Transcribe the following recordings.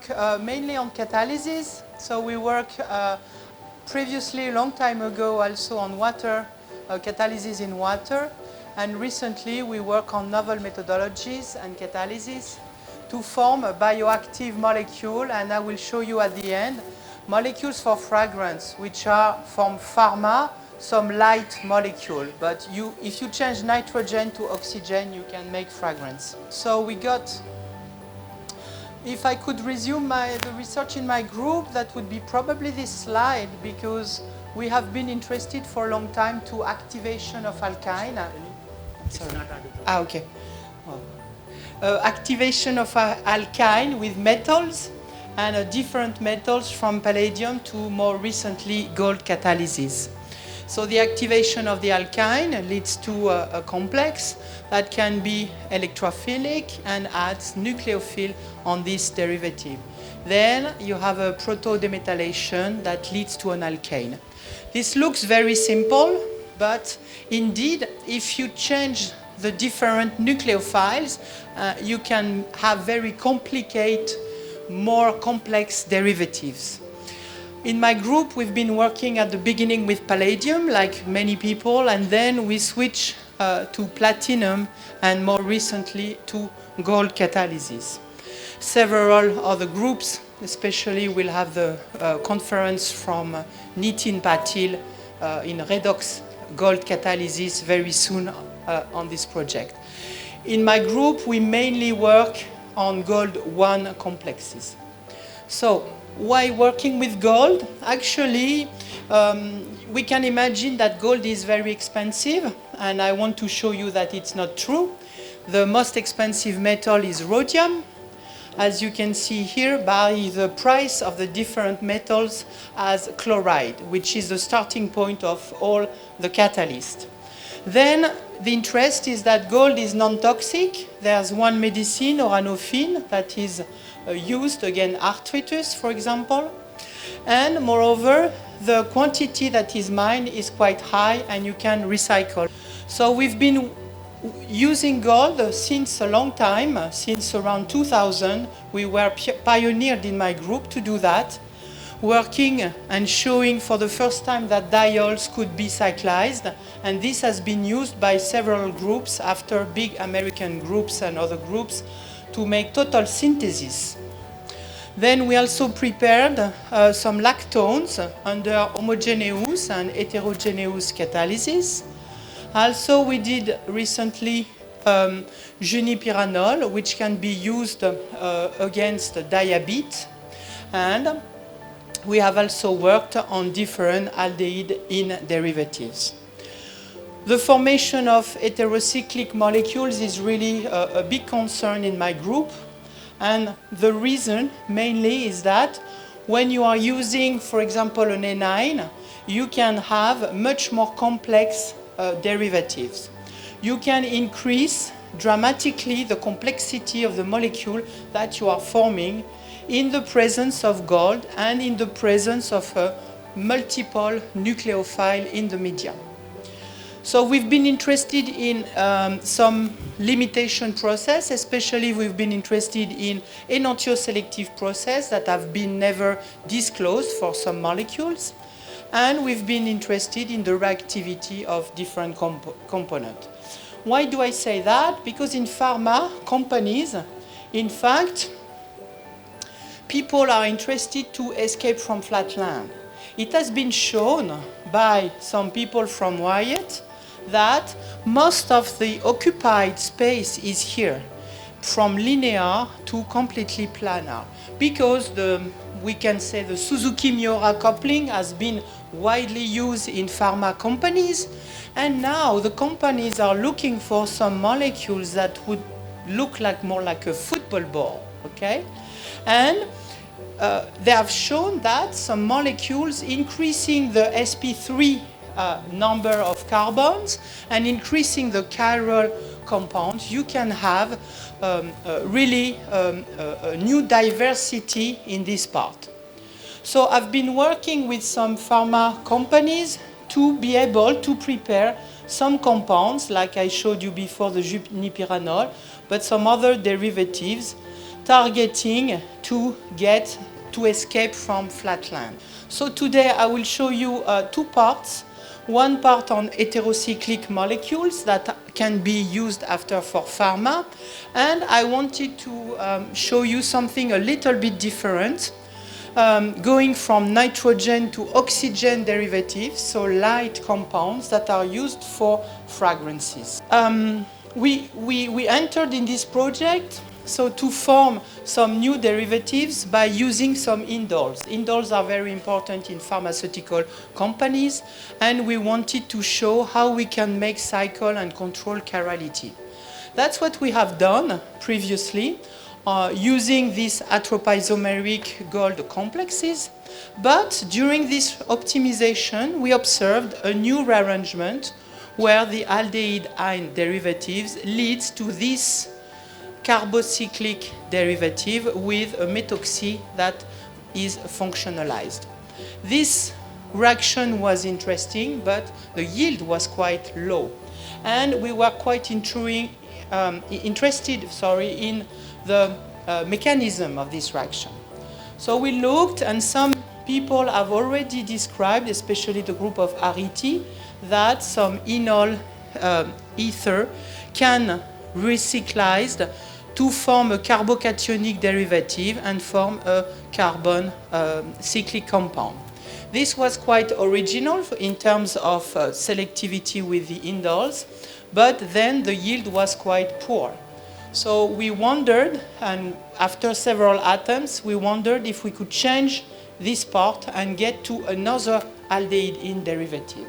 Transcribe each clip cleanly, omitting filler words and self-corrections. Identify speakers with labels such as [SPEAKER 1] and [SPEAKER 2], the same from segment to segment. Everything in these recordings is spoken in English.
[SPEAKER 1] work mainly on catalysis. So we work previously, a long time ago, also on water, catalysis in water. And recently, we work on novel methodologies and catalysis to form a bioactive molecule. And I will show you at the end molecules for fragrance, which are from pharma, some light molecule. But if you change nitrogen to oxygen, you can make fragrance. So we got, if I could resume the research in my group, that would be probably this slide, because we have been interested for a long time to activation of alkyne. Sorry. Okay. Well, activation of alkyne with metals, and different metals from palladium to more recently gold catalysis. So the activation of the alkyne leads to a complex that can be electrophilic and adds nucleophile on this derivative. Then you have a proto-demethylation that leads to an alkane. This looks very simple, but indeed, if you change the different nucleophiles, you can have very complicated, more complex derivatives. In my group, we've been working at the beginning with palladium, like many people, and then we switch to platinum, and more recently to gold catalysis. Several other groups, especially, will have the conference from Nitin Patil in redox gold catalysis very soon on this project. In my group, we mainly work on gold 1 complexes. So, why working with gold? Actually, we can imagine that gold is very expensive, and I want to show you that it's not true. The most expensive metal is rhodium, as you can see here by the price of the different metals as chloride, which is the starting point of all the catalysts. Then the interest is that gold is non-toxic. There's one medicine, Organo, that is used against arthritis, for example. And moreover, the quantity that is mined is quite high, and you can recycle. So we've been using gold since a long time, since around 2000. We were pioneered in my group to do that, working and showing for the first time that diols could be cyclized, and this has been used by several groups after big American groups and other groups to make total synthesis. Then we also prepared some lactones under homogeneous and heterogeneous catalysis. Also, we did recently junipiranol, which can be used against diabetes, and we have also worked on different aldehyde-in derivatives. The formation of heterocyclic molecules is really a big concern in my group, and the reason mainly is that when you are using, for example, an aniline, you can have much more complex derivatives. You can increase dramatically the complexity of the molecule that you are forming in the presence of gold and in the presence of a multiple nucleophile in the media. So we've been interested in some limitation process, especially we've been interested in enantioselective process that have been never disclosed for some molecules. And we've been interested in the reactivity of different components. Why do I say that? Because in pharma companies, in fact, people are interested to escape from flat land. It has been shown by some people from Wyatt that most of the occupied space is here, from linear to completely planar, because we can say the Suzuki-Miura coupling has been widely used in pharma companies, and now the companies are looking for some molecules that would look like more like a football ball, okay? And they have shown that some molecules increasing the sp3 number of carbons and increasing the chiral compounds, you can have really a new diversity in this part. So I've been working with some pharma companies to be able to prepare some compounds, like I showed you before, the junipiranol, but some other derivatives targeting to escape from flatland. So today I will show you two parts. One part on heterocyclic molecules that can be used after for pharma, and I wanted to show you something a little bit different, going from nitrogen to oxygen derivatives, so light compounds that are used for fragrances. We entered in this project to form some new derivatives by using some indoles. Indoles are very important in pharmaceutical companies, and we wanted to show how we can make cycle and control chirality. That's what we have done previously, using these heteroisomeric gold complexes. But during this optimization, we observed a new rearrangement where the aldehyde-ine derivatives leads to this carbocyclic derivative with a methoxy that is functionalized. This reaction was interesting, but the yield was quite low. And we were quite interested in the mechanism of this reaction. So we looked, and some people have already described, especially the group of Ariti, that some enol ether can recyclized to form a carbocationic derivative and form a carbon cyclic compound. This was quite original in terms of selectivity with the indoles, but then the yield was quite poor. So we wondered, and after several attempts, we wondered if we could change this part and get to another aldehyde-ine derivative.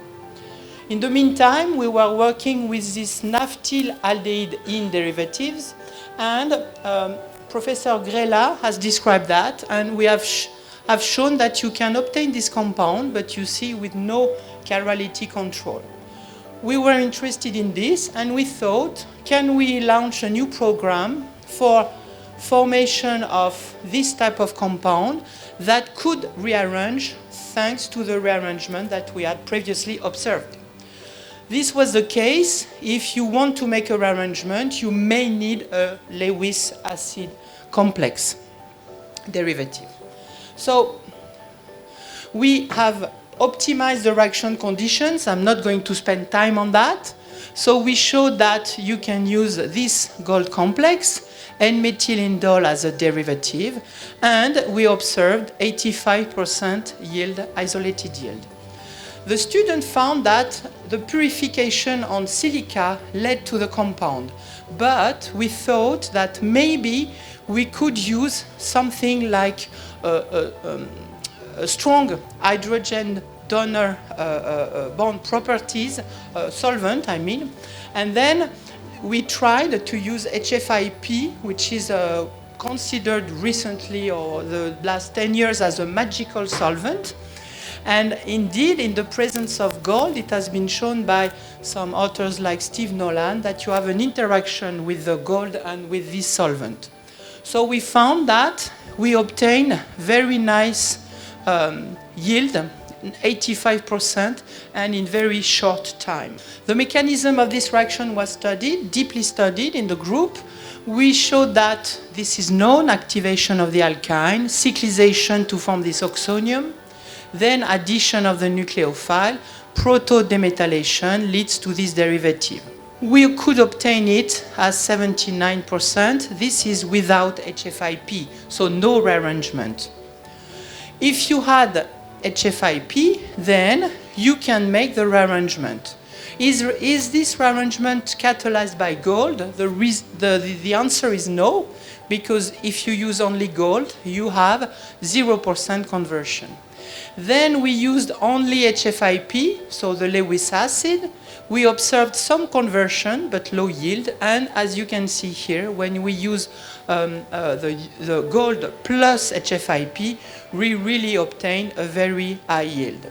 [SPEAKER 1] In the meantime, we were working with these naphthyl aldehyde-ine derivatives, and Professor Grela has described that, and we have shown that you can obtain this compound, but you see with no chirality control. We were interested in this, and we thought, can we launch a new program for formation of this type of compound that could rearrange thanks to the rearrangement that we had previously observed. This was the case. If you want to make a rearrangement, you may need a Lewis acid complex derivative. So we have optimized the reaction conditions. I'm not going to spend time on that. So we showed that you can use this gold complex and methylindole as a derivative, and we observed 85% yield, isolated yield. The student found that the purification on silica led to the compound, but we thought that maybe we could use something like a strong hydrogen donor bond properties, solvent, I mean, and then we tried to use HFIP, which is considered recently or the last 10 years as a magical solvent. And indeed, in the presence of gold, it has been shown by some authors like Steve Nolan that you have an interaction with the gold and with this solvent. So we found that we obtain very nice yield, 85%, and in very short time. The mechanism of this reaction was studied, deeply studied in the group. We showed that this is known, activation of the alkyne, cyclization to form this oxonium, then addition of the nucleophile, proto-demethylation leads to this derivative. We could obtain it as 79%. This is without HFIP, so no rearrangement. If you had HFIP, then you can make the rearrangement. Is this rearrangement catalyzed by gold? The answer is no, because if you use only gold, you have 0% conversion. Then we used only HFIP, so the Lewis acid. We observed some conversion, but low yield. And as you can see here, when we use the gold plus HFIP, we really obtain a very high yield.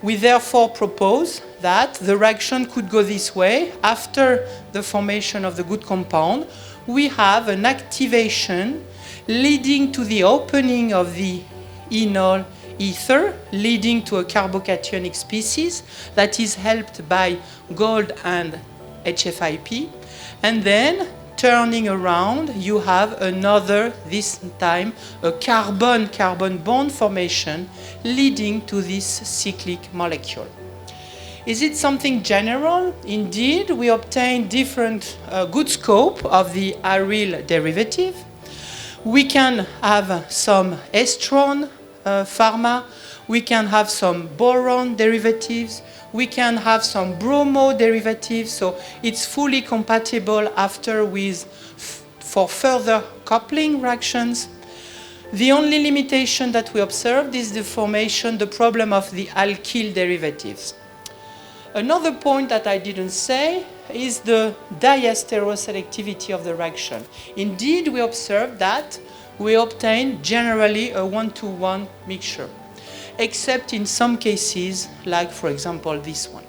[SPEAKER 1] We therefore propose that the reaction could go this way. After the formation of the good compound, we have an activation leading to the opening of the enol ether, leading to a carbocationic species that is helped by gold and HFIP. And then turning around, you have another, this time, a carbon-carbon bond formation leading to this cyclic molecule. Is it something general? Indeed, we obtain different good scope of the aryl derivative. We can have some estron pharma, we can have some boron derivatives, we can have some bromo derivatives, so it's fully compatible after with for further coupling reactions. The only limitation that we observed is the formation, the problem of the alkyl derivatives. Another point that I didn't say is the diastereoselectivity of the reaction. Indeed, we observed that we obtain generally a 1-to-1 mixture, except in some cases, like for example this one.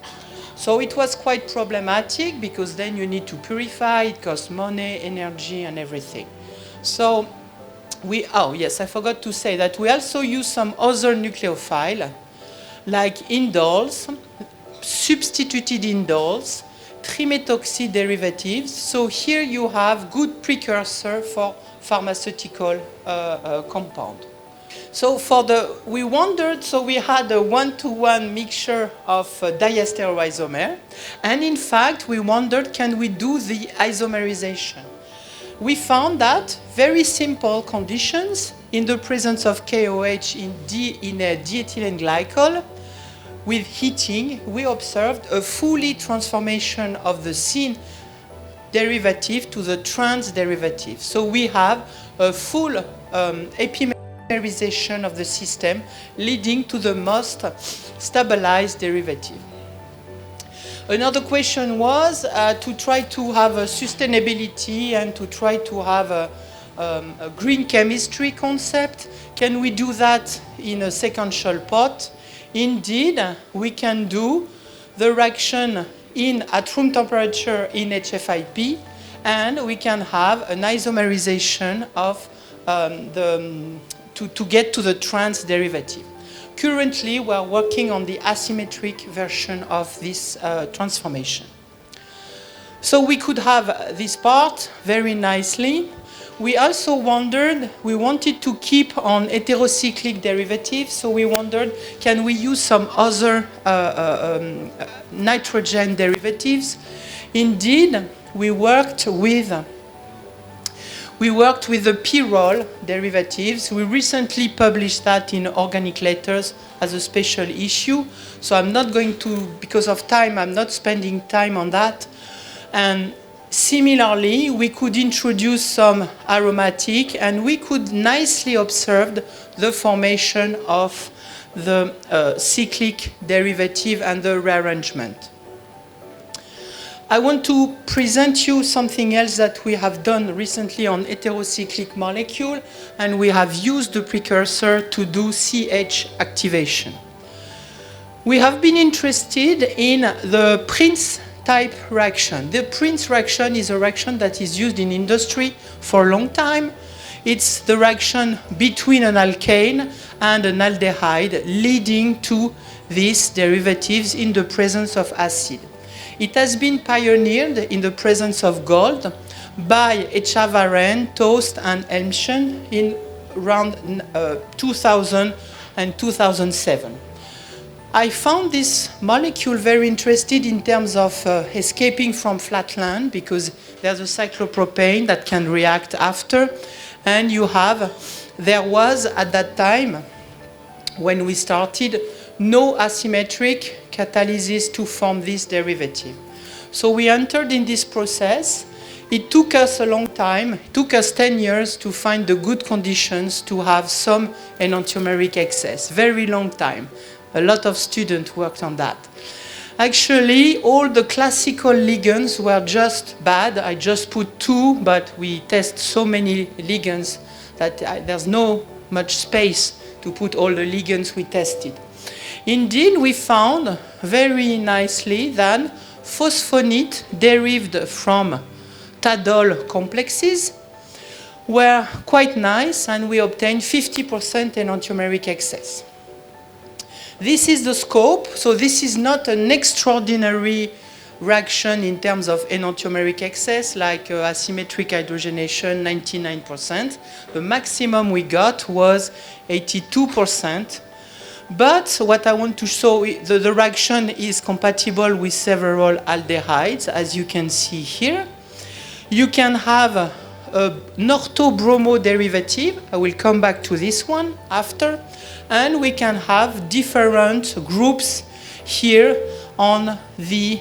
[SPEAKER 1] So it was quite problematic because then you need to purify, it costs money, energy, and everything. So oh yes, I forgot to say that we also use some other nucleophile, like indoles, substituted indoles, trimethoxy derivatives. So here you have good precursor for pharmaceutical compound. So we wondered, so we had a 1-to-1 mixture of diastereoisomer, and in fact we wondered, can we do the isomerization? We found that very simple conditions in the presence of KOH in a diethylene glycol. With heating, we observed a fully transformation of the syn derivative to the trans derivative. So we have a full epimerization of the system, leading to the most stabilized derivative. Another question was to try to have a sustainability and to try to have a green chemistry concept. Can we do that in a sequential pot? Indeed, we can do the reaction at room temperature in HFIP, and we can have an isomerization of to get to the trans derivative. Currently, we are working on the asymmetric version of this transformation. So we could have this part very nicely. We also wondered, we wanted to keep on heterocyclic derivatives, so we wondered, can we use some other nitrogen derivatives? Indeed, we worked with the pyrrole derivatives. We recently published that in Organic Letters as a special issue, so I'm not going to, because of time, I'm not spending time on that. And similarly, we could introduce some aromatic, and we could nicely observe the formation of the cyclic derivative and the rearrangement. I want to present you something else that we have done recently on heterocyclic molecule, and we have used the precursor to do CH activation. We have been interested in the Prince type reaction. The Prince reaction is a reaction that is used in industry for a long time. It's the reaction between an alkane and an aldehyde leading to these derivatives in the presence of acid. It has been pioneered in the presence of gold by Echavaren, Toast, and Elmschen in around 2000 and 2007. I found this molecule very interesting in terms of escaping from flatland, because there's a cyclopropane that can react after, and there was at that time, when we started, no asymmetric catalysis to form this derivative. So we entered in this process. It took us a long time. It took us 10 years to find the good conditions to have some enantiomeric excess. Very long time. A lot of students worked on that. Actually, all the classical ligands were just bad. I just put 2, but we test so many ligands that there's no much space to put all the ligands we tested. Indeed, we found very nicely that phosphonate derived from tadol complexes were quite nice, and we obtained 50% enantiomeric excess. This is the scope, so this is not an extraordinary reaction in terms of enantiomeric excess, like asymmetric hydrogenation, 99%. The maximum we got was 82%. But what I want to show, the reaction is compatible with several aldehydes, as you can see here. You can have an ortho-bromo derivative. I will come back to this one after. And we can have different groups here on the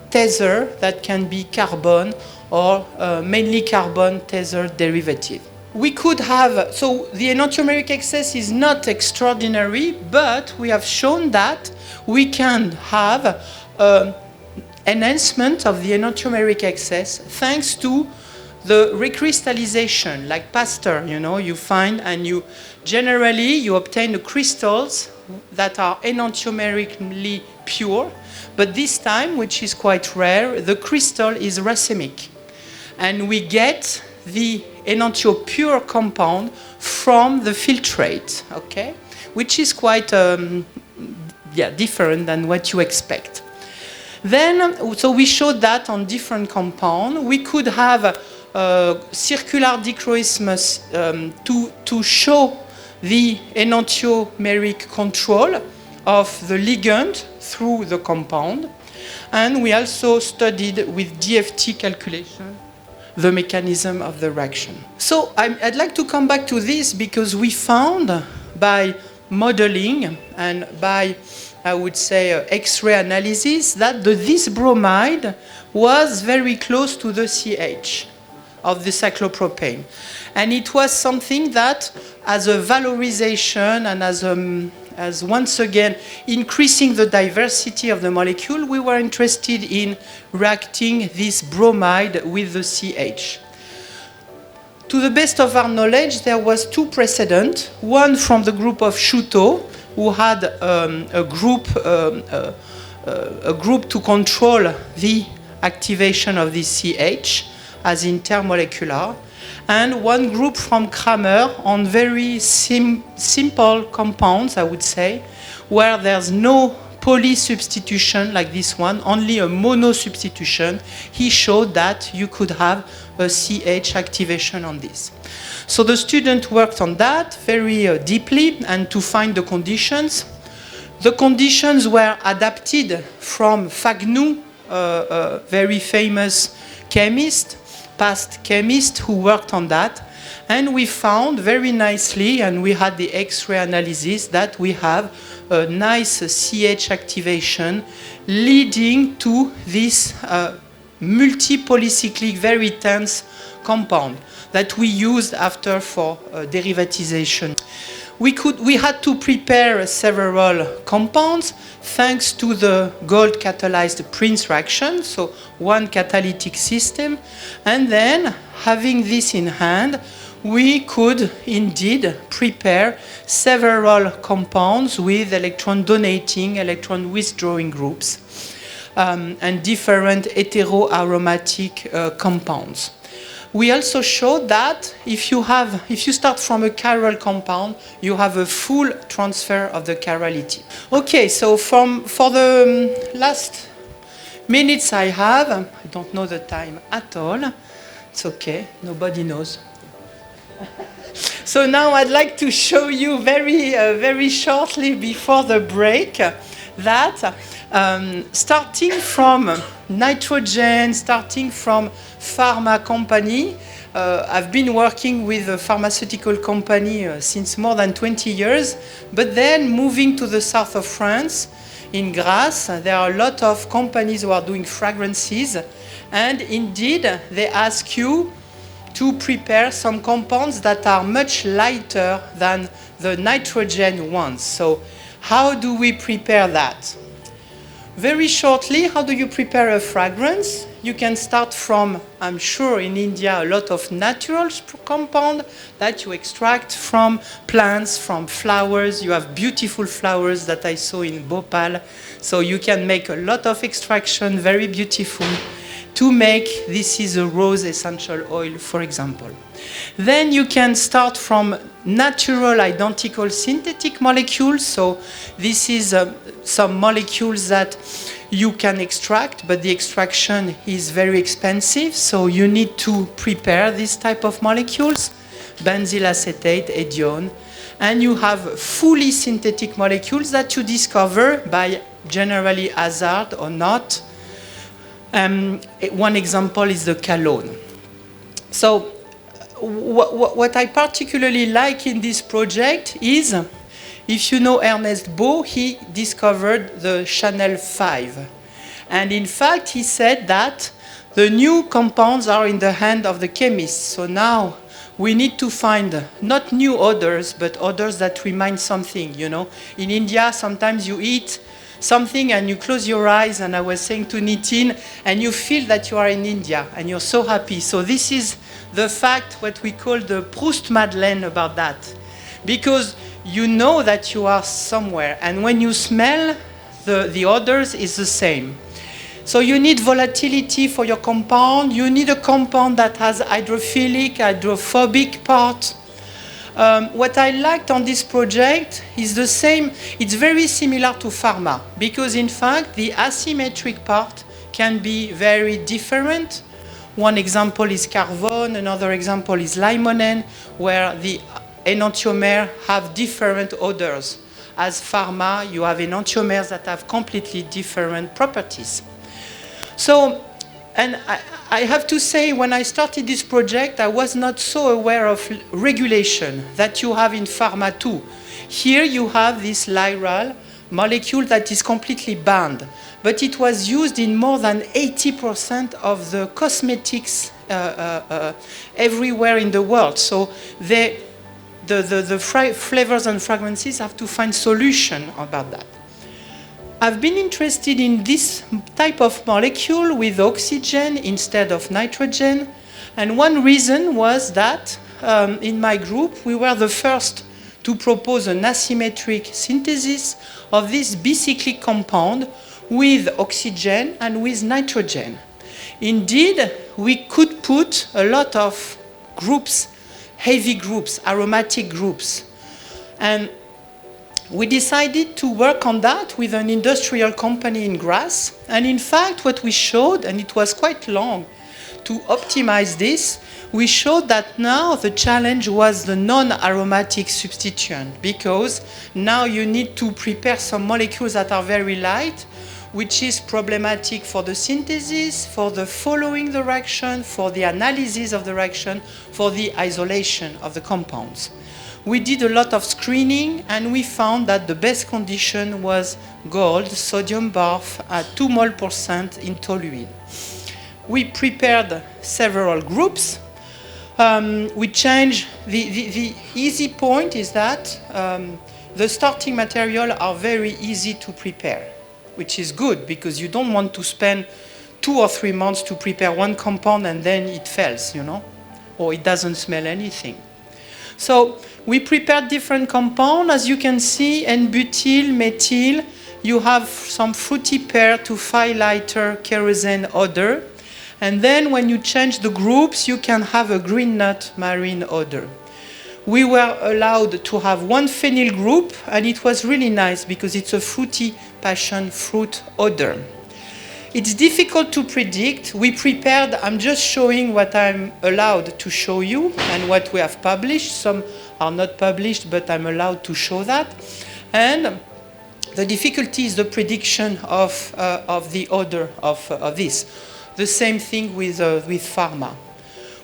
[SPEAKER 1] tether that can be carbon or mainly carbon tether derivative. We could have, so the enantiomeric excess is not extraordinary, but we have shown that we can have enhancement of the enantiomeric excess thanks to the recrystallization, like Pasteur, you find, and you obtain the crystals that are enantiomerically pure, but this time, which is quite rare, the crystal is racemic. And we get the enantiopure compound from the filtrate, okay? Which is quite different than what you expect. Then, so we showed that on different compounds. We could have circular dichroismus to show the enantiomeric control of the ligand through the compound. And we also studied with DFT calculation the mechanism of the reaction. So I'd like to come back to this because we found by modeling and by, I would say, X-ray analysis that this bromide was very close to the CH of the cyclopropane. And it was something that, as a valorization and as once again increasing the diversity of the molecule, we were interested in reacting this bromide with the CH. To the best of our knowledge, there was two precedents. One from the group of Shuto, who had a group to control the activation of this CH as intermolecular, and one group from Kramer on very simple compounds, I would say, where there's no poly substitution like this one, only a mono substitution. He showed that you could have a CH activation on this. So the student worked on that very deeply and to find the conditions. The conditions were adapted from Fagnou, a very famous chemist, past chemist who worked on that, and we found very nicely, and we had the X-ray analysis, that we have a nice CH activation leading to this multipolycyclic, very dense compound that we used after for derivatization. We had to prepare several compounds thanks to the gold catalyzed Prince reaction, so one catalytic system. And then, having this in hand, we could indeed prepare several compounds with electron donating, electron withdrawing groups, and different heteroaromatic compounds. We also showed that if you start from a chiral compound, you have a full transfer of the chirality. Okay, so for the last minutes I have, I don't know the time at all. It's okay, nobody knows. So now I'd like to show you very shortly before the break that starting from nitrogen, starting from pharma company, I've been working with a pharmaceutical company since more than 20 years, but then moving to the south of France, in Grasse, there are a lot of companies who are doing fragrances, and indeed they ask you to prepare some compounds that are much lighter than the nitrogen ones. So how do we prepare that? Very shortly, how do you prepare a fragrance? You can start from, I'm sure in India, a lot of natural compound that you extract from plants, from flowers. You have beautiful flowers that I saw in Bhopal. So you can make a lot of extraction, very beautiful, to make, this is a rose essential oil, for example. Then you can start from natural identical synthetic molecules. So this is some molecules that you can extract, but the extraction is very expensive, so you need to prepare this type of molecules, benzyl acetate, edione, and you have fully synthetic molecules that you discover by generally hazard or not. One example is the calone. So what I particularly like in this project is, if you know Ernest Beau, he discovered the Chanel 5. And in fact, he said that the new compounds are in the hand of the chemists. So now we need to find not new odors, but odors that remind something, you know. In India, sometimes you eat something and you close your eyes, and I was saying to Nitin, and you feel that you are in India and you're so happy. So this is the fact, what we call the Proust Madeleine about that. Because you know that you are somewhere, and when you smell, the odors is the same. So you need volatility for your compound. You need a compound that has hydrophilic, hydrophobic part. What I liked on this project is the same. It's very similar to pharma, because in fact the asymmetric part can be very different. One example is carvone, another example is limonene, where the enantiomers have different odors. As pharma, you have enantiomers that have completely different properties. So, and I have to say, when I started this project, I was not so aware of regulation that you have in pharma too. Here you have this Lyral molecule that is completely banned, but it was used in more than 80% of the cosmetics everywhere in the world. So the flavors and fragrances have to find solution about that. I've been interested in this type of molecule with oxygen instead of nitrogen, and one reason was that in my group we were the first to propose an asymmetric synthesis of this bicyclic compound with oxygen and with nitrogen. Indeed, we could put a lot of groups, heavy groups, aromatic groups, and we decided to work on that with an industrial company in Grasse. And in fact, what we showed, and it was quite long to optimize this, we showed that now the challenge was the non-aromatic substituent, because now you need to prepare some molecules that are very light, which is problematic for the synthesis, for the following the reaction, for the analysis of the reaction, for the isolation of the compounds. We did a lot of screening, and we found that the best condition was gold, sodium barf at 2 mol% in toluene. We prepared several groups. We changed, the easy point is that the starting material are very easy to prepare, which is good because you don't want to spend 2 or 3 months to prepare one compound and then it fails, you know, or it doesn't smell anything. So we prepared different compounds. As you can see, N-butyl, methyl, you have some fruity pear to phyliter kerosene odor. And then when you change the groups, you can have a green nut marine odor. We were allowed to have one phenyl group, and it was really nice because it's a fruity passion fruit odor. It's difficult to predict. We prepared, I'm just showing what I'm allowed to show you and what we have published. Some are not published, but I'm allowed to show that. And the difficulty is the prediction of the odor of this. The same thing with pharma.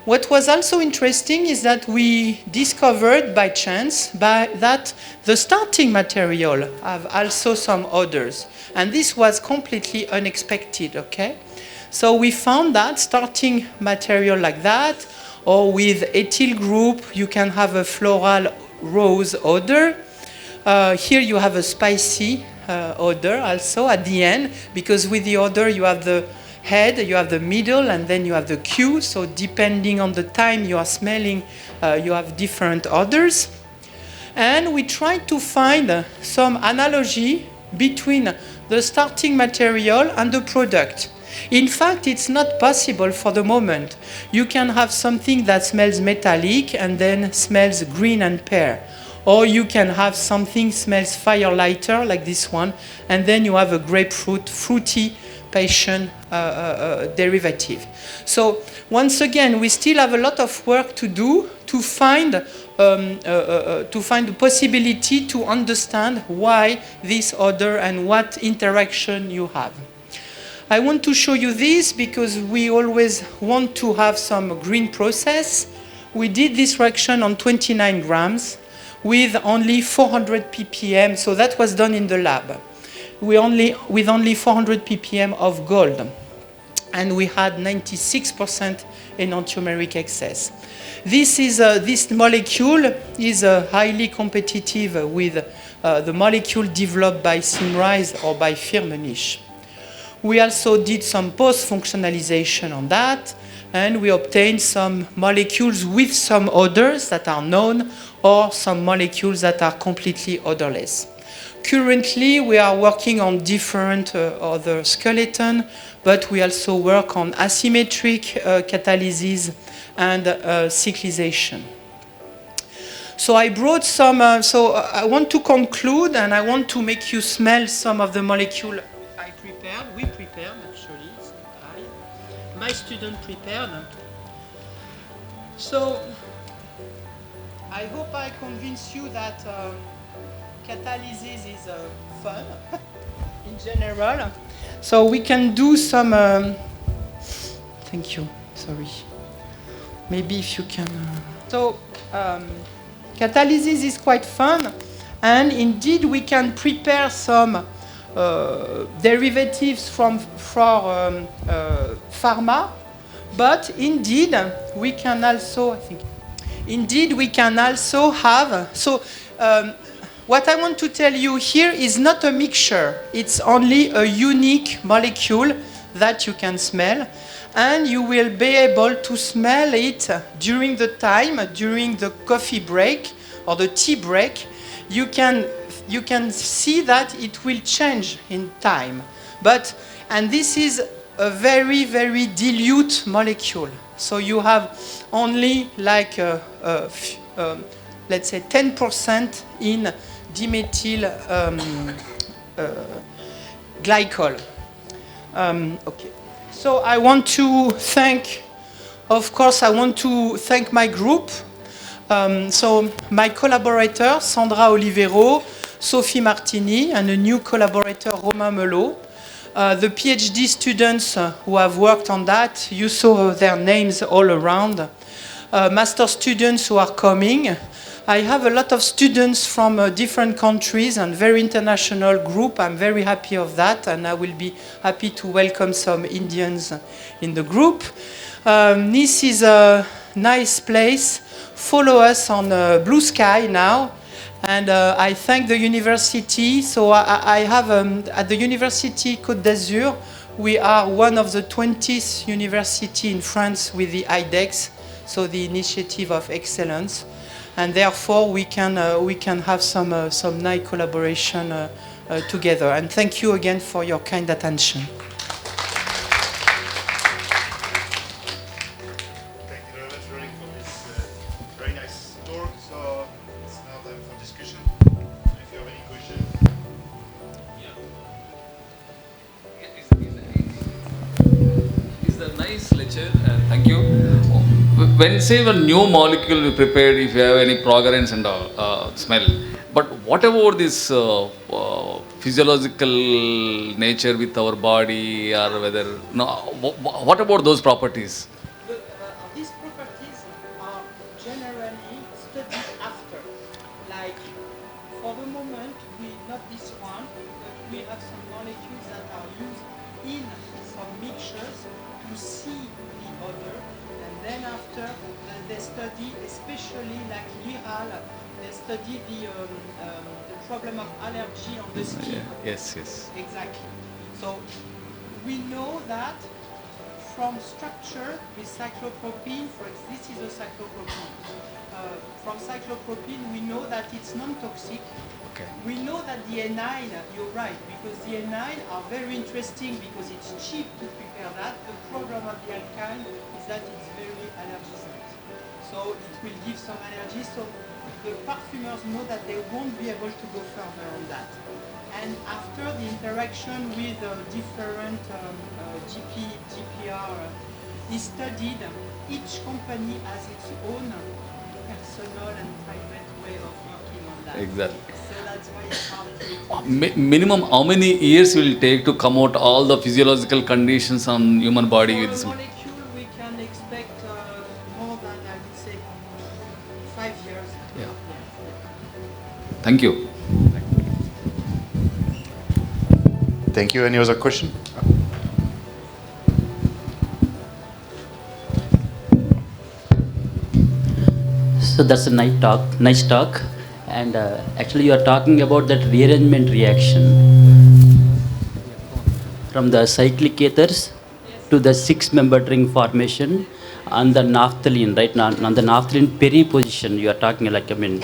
[SPEAKER 1] What was also interesting is that we discovered by chance that the starting material have also some odors. And this was completely unexpected, okay? So we found that starting material like that, or with ethyl group, you can have a floral rose odor. Here you have a spicy odor also at the end, because with the odor you have the head, you have the middle, and then you have the queue. So depending on the time you are smelling, you have different odors. And we tried to find some analogy between the starting material and the product. In fact, it's not possible for the moment. You can have something that smells metallic and then smells green and pear. or you can have something smells fire lighter like this one, and then you have a grapefruit, fruity passion derivative. So once again, we still have a lot of work to do to find the possibility to understand why this odor and what interaction you have. I want to show you this because we always want to have some green process. We did this reaction on 29 grams with only 400 ppm, so that was done in the lab. With only 400 ppm of gold, and we had 96% enantiomeric excess. This molecule is highly competitive with the molecule developed by Symrise or by Firmenich. We also did some post-functionalization on that, and we obtained some molecules with some odors that are known, or some molecules that are completely odorless. Currently, we are working on different other skeleton, but we also work on asymmetric catalysis and cyclization. So I brought some, so I want to conclude, and I want to make you smell some of the molecule I prepared. We prepared, actually, it's not I. My student prepared. So I hope I convince you that catalysis is fun in general. So we can do some, thank you, sorry. Maybe if you can. So catalysis is quite fun, and indeed we can prepare some derivatives for pharma, but indeed we can also, have, so what I want to tell you here is not a mixture, it's only a unique molecule that you can smell, and you will be able to smell it during the time, during the coffee break or the tea break. You can see that it will change in time. And this is a very, very dilute molecule. So you have only like, let's say 10% in dimethyl glycol. Okay. So I want to thank, of course, I want to thank my group. So my collaborator, Sandra Olivero, Sophie Martini, and a new collaborator, Romain Melot. The PhD students who have worked on that, you saw their names all around. Master students who are coming. I have a lot of students from different countries and very international group. I'm very happy of that, and I will be happy to welcome some Indians in the group. Nice is a nice place. Follow us on Blue Sky now. And I thank the university. So I have, at the Université Côte d'Azur, we are one of the 20th university in France with the IDEX, so the Initiative of Excellence. And therefore, we can have some nice collaboration together. And thank you again for your kind attention.
[SPEAKER 2] Thank you very much, Véronique, for this very nice talk. So it's now time for discussion. If you have any questions.
[SPEAKER 3] Yeah. It's a nice lecture. Thank you. When say a new molecule we prepared, if you have any fragrance and smell, but what about this physiological nature with our body, or whether no? What about those properties?
[SPEAKER 1] These properties are generally studied after. Like for the moment, not this one, but we have some molecules that are used in some mixtures to see the odor. Then after, they study, especially like Liral, they study the problem of allergy on the skin.
[SPEAKER 3] Yes, yes.
[SPEAKER 1] Exactly. So we know that from structure with cyclopropene, for example, this is a cyclopropene. From cyclopropene, we know that it's non-toxic.
[SPEAKER 3] Okay.
[SPEAKER 1] We know that the aniline, you're right, because the aniline are very interesting because it's cheap to prepare that. The problem of the alkyne is that it's very allergisant. So it will give some allergy. So the perfumers know that they won't be able to go further on that. And after the interaction with different GPR is studied, each company has its own personal and private way of working on that.
[SPEAKER 3] Exactly.
[SPEAKER 1] So that's why it's hard to...
[SPEAKER 3] Minimum, how many years will it take to come out all the physiological conditions on human body with this?
[SPEAKER 1] For a molecule, we can expect more than, I would say, 5 years.
[SPEAKER 3] Yeah. Thank you.
[SPEAKER 2] Thank you. Any other question?
[SPEAKER 4] So that's a nice talk. And actually you are talking about that rearrangement reaction from the cyclic ethers to the 6-membered ring formation on the naphthalene, right? On the naphthalene peri position you are talking, like, I mean,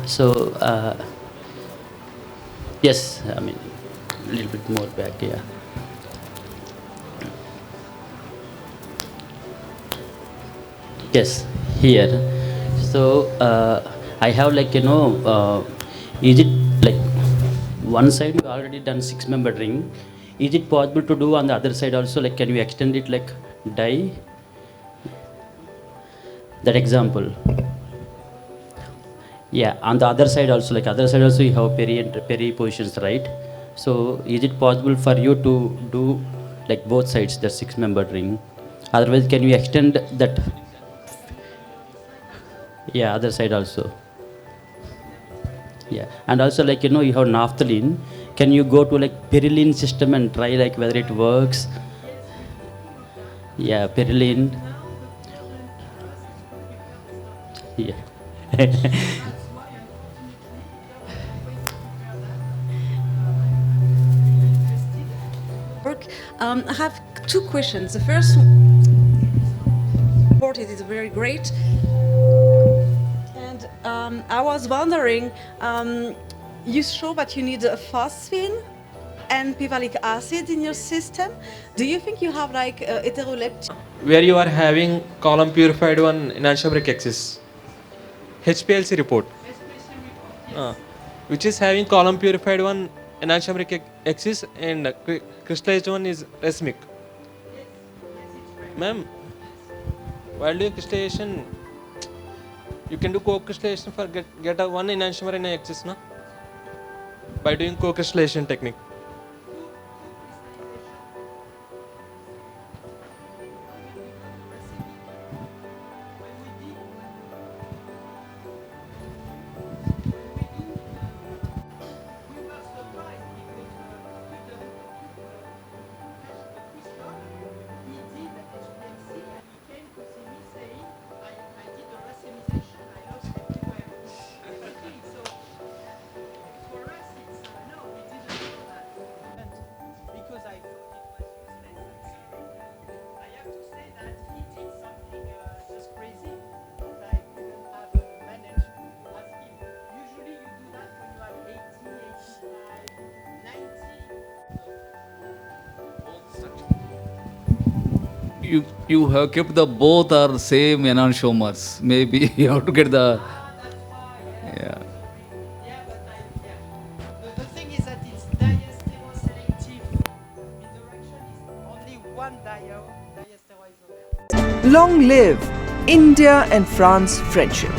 [SPEAKER 4] so yes, I mean, a little bit more back, yeah. Yes, here. So I have, like, you know, is it like one side you already done 6-membered ring? Is it possible to do on the other side also? Like, can you extend it like die? That example. Yeah, on the other side also, like other side also you have peri positions, right? So is it possible for you to do like both sides, the 6-membered ring? Otherwise, can you extend that? Yeah, other side also. Yeah, and also, like, you know, you have naphthalene. Can you go to like perilene system and try like whether it works? Yeah, perilene. Yeah.
[SPEAKER 5] I have 2 questions. The first report is very great. And I was wondering, you show that you need a phosphine and pivallic acid in your system. Do you think you have like heteroleptic?
[SPEAKER 6] Where you are having column purified one enantiomeric axis. HPLC report. Which is having column purified one enantiomeric axis and crystallized one is racemic. Ma'am, while doing crystallization, you can do co-crystallization for get a one enantiomer in an axis, no? By doing co-crystallization technique.
[SPEAKER 3] You have kept the both are same enantiomers. Maybe you have to get the... Yeah.
[SPEAKER 1] Yeah, but the thing is that it's diastereoselective. Interaction is only one diastereoisomer.
[SPEAKER 7] Long live India and France friendship.